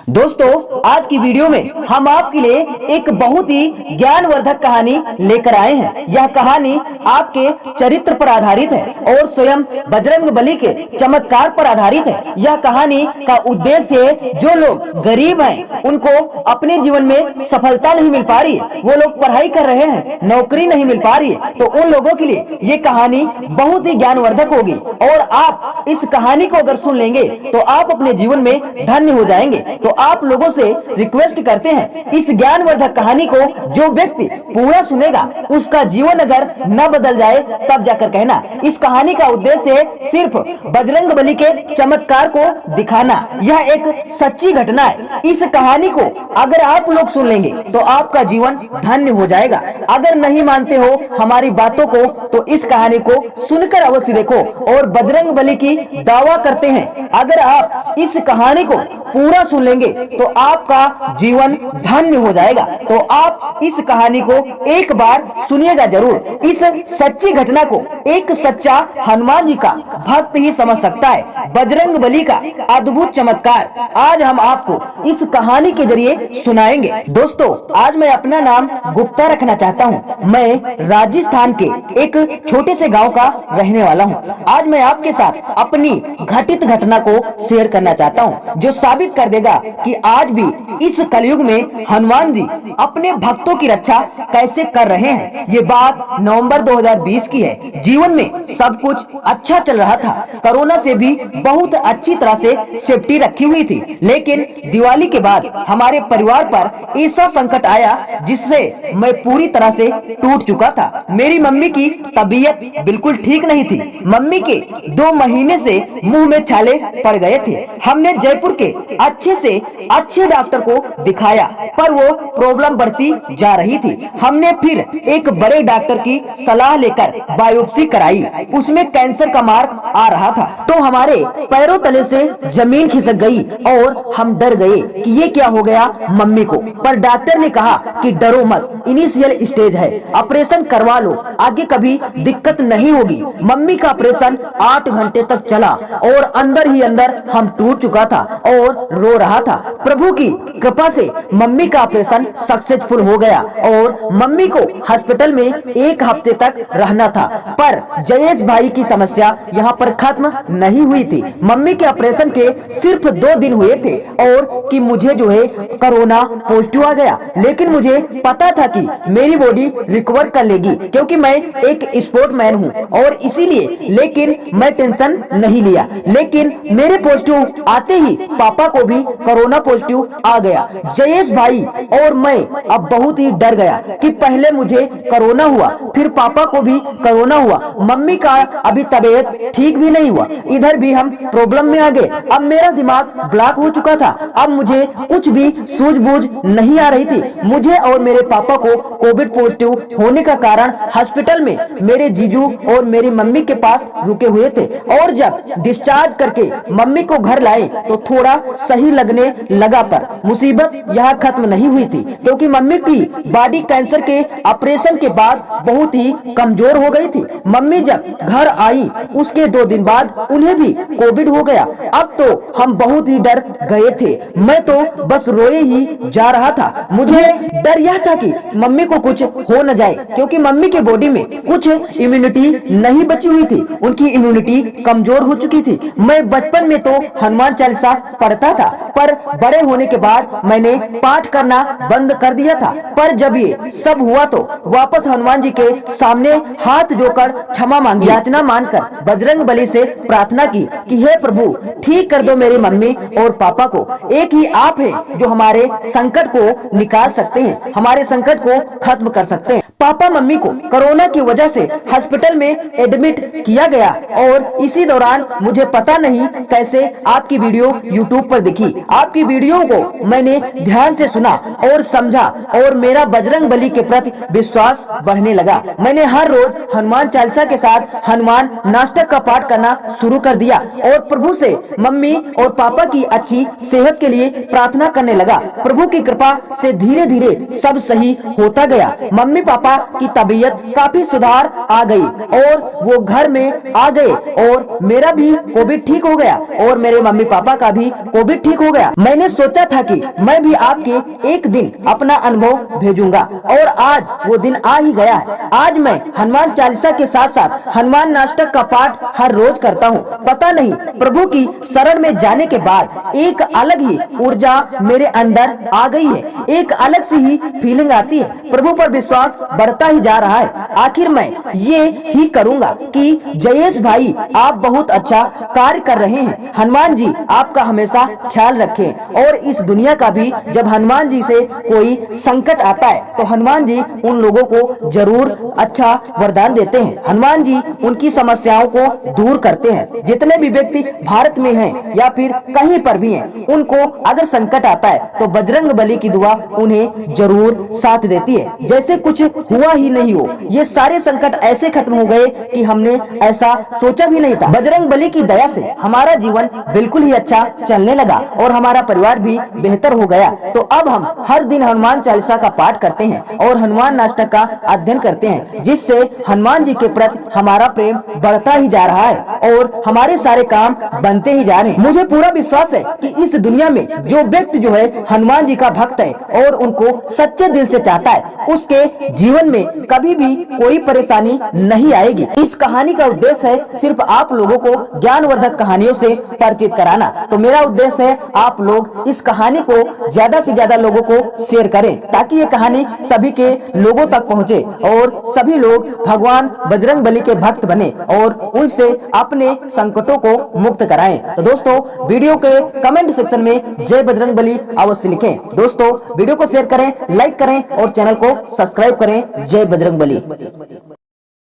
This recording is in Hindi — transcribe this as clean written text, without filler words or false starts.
दोस्तों, आज की वीडियो में हम आपके लिए एक बहुत ही ज्ञानवर्धक कहानी लेकर आए हैं। यह कहानी आपके चरित्र पर आधारित है और स्वयं बजरंगबली के चमत्कार पर आधारित है। यह कहानी का उद्देश्य है, जो लोग गरीब हैं, उनको अपने जीवन में सफलता नहीं मिल पा रही है, वो लोग पढ़ाई कर रहे हैं, नौकरी नहीं मिल पा रही है, तो उन लोगों के लिए ये कहानी बहुत ही ज्ञानवर्धक होगी। और आप इस कहानी को अगर सुन लेंगे तो आप अपने जीवन में धन्य हो जाएंगे। तो आप लोगों से रिक्वेस्ट करते हैं, इस ज्ञानवर्धक कहानी को जो व्यक्ति पूरा सुनेगा, उसका जीवन अगर न बदल जाए तब जाकर कहना। इस कहानी का उद्देश्य है सिर्फ बजरंगबली के चमत्कार को दिखाना। यह एक सच्ची घटना है। इस कहानी को अगर आप लोग सुन लेंगे तो आपका जीवन धन्य हो जाएगा। अगर नहीं मानते हो हमारी बातों को तो इस कहानी को सुनकर अवश्य देखो। और बजरंगबली की दावा करते हैं, अगर आप इस कहानी को पूरा सुन लेंगे तो आपका जीवन धन्य हो जाएगा। तो आप इस कहानी को एक बार सुनिएगा जरूर। इस सच्ची घटना को एक सच्चा हनुमान जी का भक्त ही समझ सकता है। बजरंगबली का अद्भुत चमत्कार आज हम आपको इस कहानी के जरिए सुनाएंगे। दोस्तों, आज मैं अपना नाम गुप्ता रखना चाहता हूँ। मैं राजस्थान के एक छोटे से गाँव का रहने वाला हूँ। आज मैं आपके साथ अपनी घटित घटना को शेयर करना चाहता हूँ, जो साबित कर देगा कि आज भी इस कलयुग में हनुमान जी अपने भक्तों की रक्षा कैसे कर रहे हैं। ये बात नवंबर 2020 की है। जीवन में सब कुछ अच्छा चल रहा था। कोरोना से भी बहुत अच्छी तरह से सेफ्टी रखी हुई थी, लेकिन दिवाली के बाद हमारे परिवार पर ऐसा संकट आया जिससे मैं पूरी तरह से टूट चुका था। मेरी मम्मी की तबीयत बिल्कुल ठीक नहीं थी। मम्मी के 2 महीने से मुंह में छाले पड़ गए थे। हमने जयपुर के अच्छे डॉक्टर को दिखाया, पर वो प्रॉब्लम बढ़ती जा रही थी। हमने फिर एक बड़े डॉक्टर की सलाह लेकर बायोप्सी कराई। उसमें कैंसर का मार्क आ रहा था। तो हमारे पैरों तले से जमीन खिसक गई और हम डर गए कि ये क्या हो गया मम्मी को। पर डॉक्टर ने कहा कि डरो मत, इनिशियल स्टेज है, ऑपरेशन करवा लो, आगे कभी दिक्कत नहीं होगी। मम्मी का ऑपरेशन 8 घंटे तक चला और अंदर ही अंदर हम टूट चुका था और रो रहा था। प्रभु की कृपा से मम्मी का ऑपरेशन सक्सेसफुल हो गया और मम्मी को हॉस्पिटल में 1 हफ्ते तक रहना था। पर जयेश भाई की समस्या यहाँ पर खत्म नहीं हुई थी। मम्मी के ऑपरेशन के सिर्फ 2 दिन हुए थे और कि मुझे जो है कोरोना पॉजिटिव आ गया। लेकिन मुझे पता था कि मेरी बॉडी रिकवर कर लेगी, क्योंकि मैं एक स्पोर्टमैन हूँ और इसीलिए। लेकिन मैं टेंशन नहीं लिया। लेकिन मेरे पॉजिटिव आते ही पापा को भी कोरोना पॉजिटिव आ गया। जयेश भाई और मैं अब बहुत ही डर गया कि पहले मुझे कोरोना हुआ, फिर पापा को भी कोरोना हुआ, मम्मी का अभी तबीयत ठीक भी नहीं हुआ, इधर भी हम प्रॉब्लम में आ गए। अब मेरा दिमाग ब्लॉक हो चुका था। अब मुझे कुछ भी सूझबूझ नहीं आ रही थी। मुझे और मेरे पापा को कोविड पॉजिटिव होने का कारण हॉस्पिटल में मेरे जीजू और मेरी मम्मी के पास रुके हुए थे। और जब डिस्चार्ज करके मम्मी को घर लाए तो थोड़ा सही लगने लगा, पर मुसीबत यहाँ खत्म नहीं हुई थी, क्योंकि मम्मी की बॉडी कैंसर के ऑपरेशन के बाद बहुत ही कमजोर हो गई थी। मम्मी जब घर आई उसके 2 दिन बाद उन्हें भी कोविड हो गया। अब तो हम बहुत ही डर गए थे। मैं तो बस रोए ही जा रहा था। मुझे डर यह था कि मम्मी को कुछ हो न जाए, क्योंकि मम्मी के बॉडी में कुछ इम्यूनिटी नहीं बची हुई थी। उनकी इम्यूनिटी कमजोर हो चुकी थी। मैं बचपन में तो हनुमान चालीसा पढ़ता था, पर बड़े होने के बाद मैंने पाठ करना बंद कर दिया था। पर जब ये सब हुआ तो वापस हनुमान जी के सामने हाथ जोड़कर क्षमा मांगी, याचना मानकर बजरंगबली से प्रार्थना की कि हे प्रभु, ठीक कर दो मेरी मम्मी और पापा को। एक ही आप हैं जो हमारे संकट को निकाल सकते हैं, हमारे संकट को खत्म कर सकते हैं। पापा मम्मी को कोरोना की वजह से हॉस्पिटल में एडमिट किया गया और इसी दौरान मुझे पता नहीं कैसे आपकी वीडियो यूट्यूब पर दिखी। आपकी वीडियो को मैंने ध्यान से सुना और समझा और मेरा बजरंगबली के प्रति विश्वास बढ़ने लगा। मैंने हर रोज हनुमान चालीसा के साथ हनुमान नाष्टक का पाठ करना शुरू कर दिया और प्रभु से मम्मी और पापा की अच्छी सेहत के लिए प्रार्थना करने लगा। प्रभु की कृपा से धीरे धीरे सब सही होता गया। मम्मी पापा पापा की तबीयत काफी सुधार आ गई और वो घर में आ गए और मेरा भी कोविड ठीक हो गया और मेरे मम्मी पापा का भी कोविड ठीक हो गया। मैंने सोचा था कि मैं भी आपके एक दिन अपना अनुभव भेजूंगा और आज वो दिन आ ही गया है। आज मैं हनुमान चालीसा के साथ साथ हनुमान नाष्टक का पाठ हर रोज करता हूँ। पता नहीं प्रभु की शरण में जाने के बाद एक अलग ही ऊर्जा मेरे अंदर आ गई है, एक अलग सी ही फीलिंग आती है। प्रभु पर विश्वास बढ़ता ही जा रहा है। आखिर मैं ये ही करूँगा कि जयेश भाई आप बहुत अच्छा कार्य कर रहे हैं। हनुमान जी आपका हमेशा ख्याल रखें और इस दुनिया का भी जब हनुमान जी से कोई संकट आता है तो हनुमान जी उन लोगों को जरूर अच्छा वरदान देते हैं। हनुमान जी उनकी समस्याओं को दूर करते हैं। जितने भी व्यक्ति भारत में हैं या फिर कहीं पर भी हैं, उनको अगर संकट आता है तो बजरंग बली की दुआ उन्हें जरूर साथ देती है। जैसे कुछ हुआ ही नहीं हो, ये सारे संकट ऐसे खत्म हो गए कि हमने ऐसा सोचा भी नहीं था। बजरंग बली की दया से हमारा जीवन बिल्कुल ही अच्छा चलने लगा और हमारा परिवार भी बेहतर हो गया। तो अब हम हर दिन हनुमान चालीसा का पाठ करते हैं और हनुमान नाष्टक का अध्ययन करते हैं, जिससे हनुमान जी के प्रति हमारा प्रेम बढ़ता ही जा रहा है और हमारे सारे काम बनते ही जा रहे हैं। मुझे पूरा विश्वास है कि इस दुनिया में जो व्यक्ति जो है हनुमान जी का भक्त है और उनको सच्चे दिल से चाहता है, उसके जीवन में कभी भी कोई परेशानी नहीं आएगी। इस कहानी का उद्देश्य है सिर्फ आप लोगों को ज्ञानवर्धक कहानियों से परिचित कराना। तो मेरा उद्देश्य है आप लोग इस कहानी को ज्यादा से ज्यादा लोगों को शेयर करें ताकि ये कहानी सभी के लोगों तक पहुंचे और सभी लोग भगवान बजरंग बली के भक्त बने और उनसे अपने संकटों को मुक्त कराएं। तो दोस्तों वीडियो के कमेंट सेक्शन में जय बजरंग बली अवश्य लिखें। दोस्तों वीडियो को शेयर करें, लाइक करें और चैनल को सब्सक्राइब करें। जय बजरंग बली।